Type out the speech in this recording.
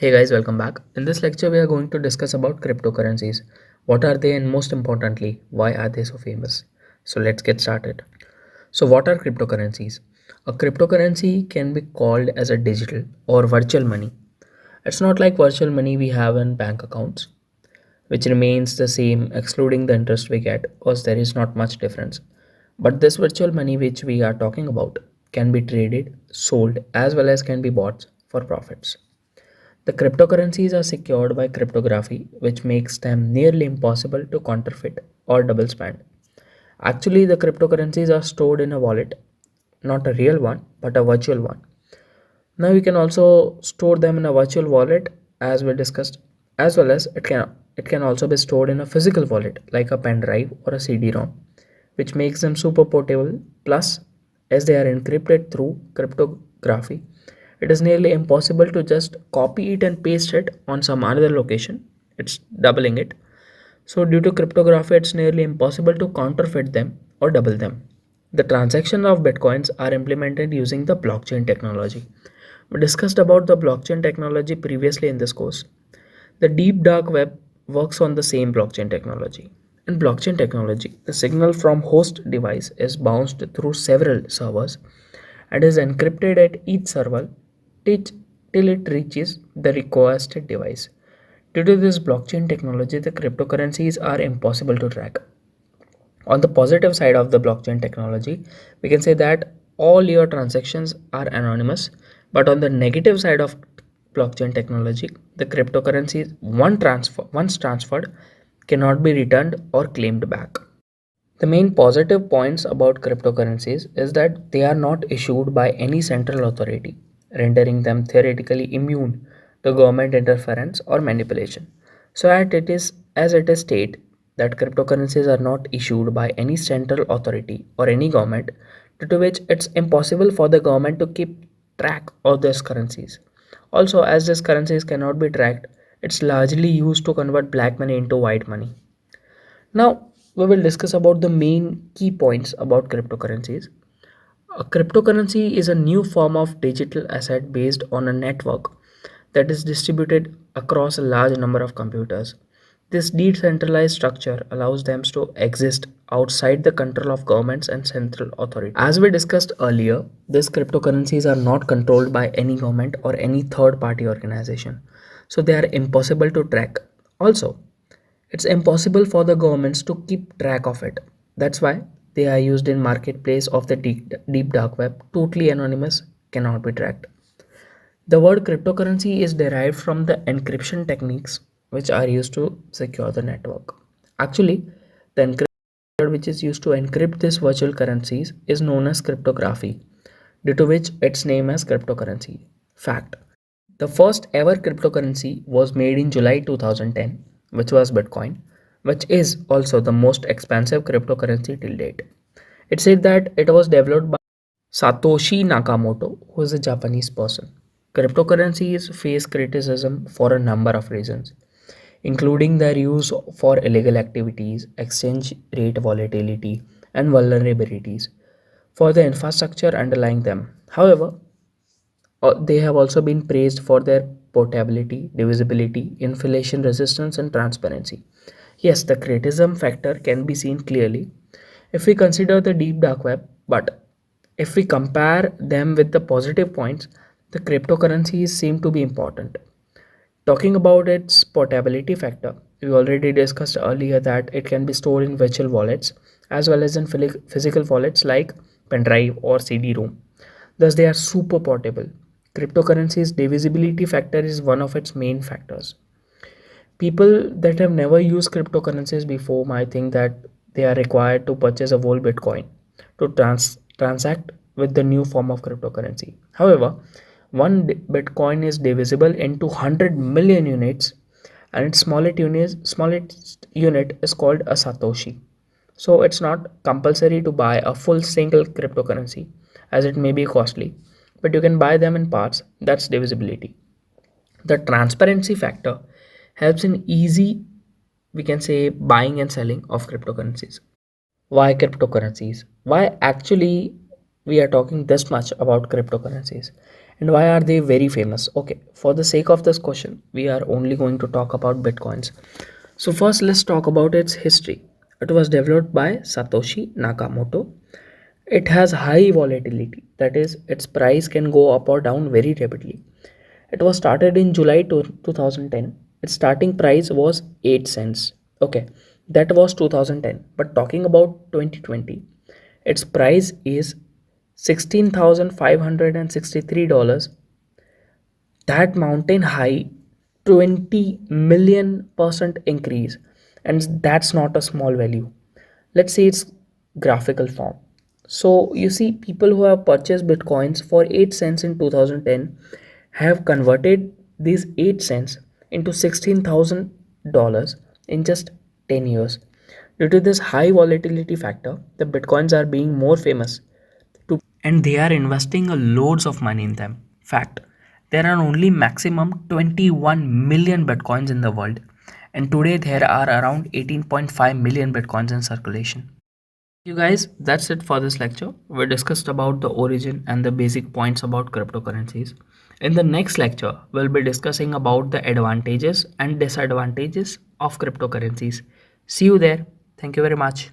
Hey guys, welcome back. In this lecture, we are going to discuss about cryptocurrencies. What are they, and most importantly, why are they so famous? So let's get started. So, what are cryptocurrencies? A cryptocurrency can be called as a digital or virtual money. It's not like virtual money we have in bank accounts, which remains the same excluding the interest we get, because there is not much difference. But this virtual money which we are talking about can be traded, sold, as well as can be bought for profits. The cryptocurrencies are secured by cryptography, which makes them nearly impossible to counterfeit or double spend. Actually, the cryptocurrencies are stored in a wallet, not a real one, but a virtual one. Now, you can also store them in a virtual wallet, as we discussed, as well as it can also be stored in a physical wallet, like a pen drive or a CD-ROM, which makes them super portable. Plus, as they are encrypted through cryptography, it is nearly impossible to just copy it and paste it on some another location. It's doubling it. So, due to cryptography, it's nearly impossible to counterfeit them or double them. The transaction of bitcoins are implemented using the blockchain technology. We discussed about the blockchain technology previously in this course. The deep dark web works on the same blockchain technology. In blockchain technology, the signal from host device is bounced through several servers and is encrypted at each server till till it reaches the requested device. Due to this blockchain technology, the cryptocurrencies are impossible to track. On the positive side of the blockchain technology, we can say that all your transactions are anonymous, but on the negative side of blockchain technology, the cryptocurrencies once transferred cannot be returned or claimed back. The main positive points about cryptocurrencies is that they are not issued by any central authority, rendering them theoretically immune to government interference or manipulation. So as it is stated that cryptocurrencies are not issued by any central authority or any government, due to which it's impossible for the government to keep track of these currencies. Also, as these currencies cannot be tracked, it's largely used to convert black money into white money. Now, we will discuss about the main key points about cryptocurrencies. A cryptocurrency is a new form of digital asset based on a network that is distributed across a large number of computers. This decentralized structure allows them to exist outside the control of governments and central authorities. As we discussed earlier, these cryptocurrencies are not controlled by any government or any third party organization, so they are impossible to track. Also, it's impossible for the governments to keep track of it. That's why they are used in marketplace of the deep dark web, totally anonymous, cannot be tracked. The word cryptocurrency is derived from the encryption techniques which are used to secure the network. Actually, the encryption method which is used to encrypt these virtual currencies is known as cryptography, due to which its name as cryptocurrency. Fact. The first ever cryptocurrency was made in July 2010, which was Bitcoin, which is also the most expensive cryptocurrency till date. It said that it was developed by Satoshi Nakamoto, who is a Japanese person. Cryptocurrencies face criticism for a number of reasons, including their use for illegal activities, exchange rate volatility, and vulnerabilities for the infrastructure underlying them. However, they have also been praised for their portability, divisibility, inflation resistance, and transparency. Yes, the criticism factor can be seen clearly if we consider the deep dark web, but if we compare them with the positive points, the cryptocurrencies seem to be important. Talking about its portability factor, we already discussed earlier that it can be stored in virtual wallets as well as in physical wallets like pendrive or CD-ROM. Thus, they are super portable. Cryptocurrency's divisibility factor is one of its main factors. People that have never used cryptocurrencies before might think that they are required to purchase a whole Bitcoin to transact with the new form of cryptocurrency. However, one Bitcoin is divisible into 100 million units, and its smallest unit is called a Satoshi. So it's not compulsory to buy a full single cryptocurrency as it may be costly, but you can buy them in parts. That's divisibility. The transparency factor helps in easy, we can say, buying and selling of cryptocurrencies. Why cryptocurrencies? Why actually we are talking this much about cryptocurrencies? And why are they very famous? Okay, for the sake of this question, we are only going to talk about Bitcoins. So first, let's talk about its history. It was developed by Satoshi Nakamoto. It has high volatility, that is, its price can go up or down very rapidly. It was started in July 2010. Its starting price was 8 cents. Okay, that was 2010. But talking about 2020, its price is $16,563. That mountain high 20 million% increase, and that's not a small value. Let's see its graphical form. So you see, people who have purchased bitcoins for 8 cents in 2010 have converted these 8 cents into $16,000 in just 10 years. Due to this high volatility factor, the bitcoins are being more famous to, and they are investing a loads of money in them. Fact, there are only maximum 21 million bitcoins in the world, and today there are around 18.5 million bitcoins in circulation. You guys, that's it for this lecture. We discussed about the origin and the basic points about cryptocurrencies. In the next lecture, we'll be discussing about the advantages and disadvantages of cryptocurrencies. See you there. Thank you very much.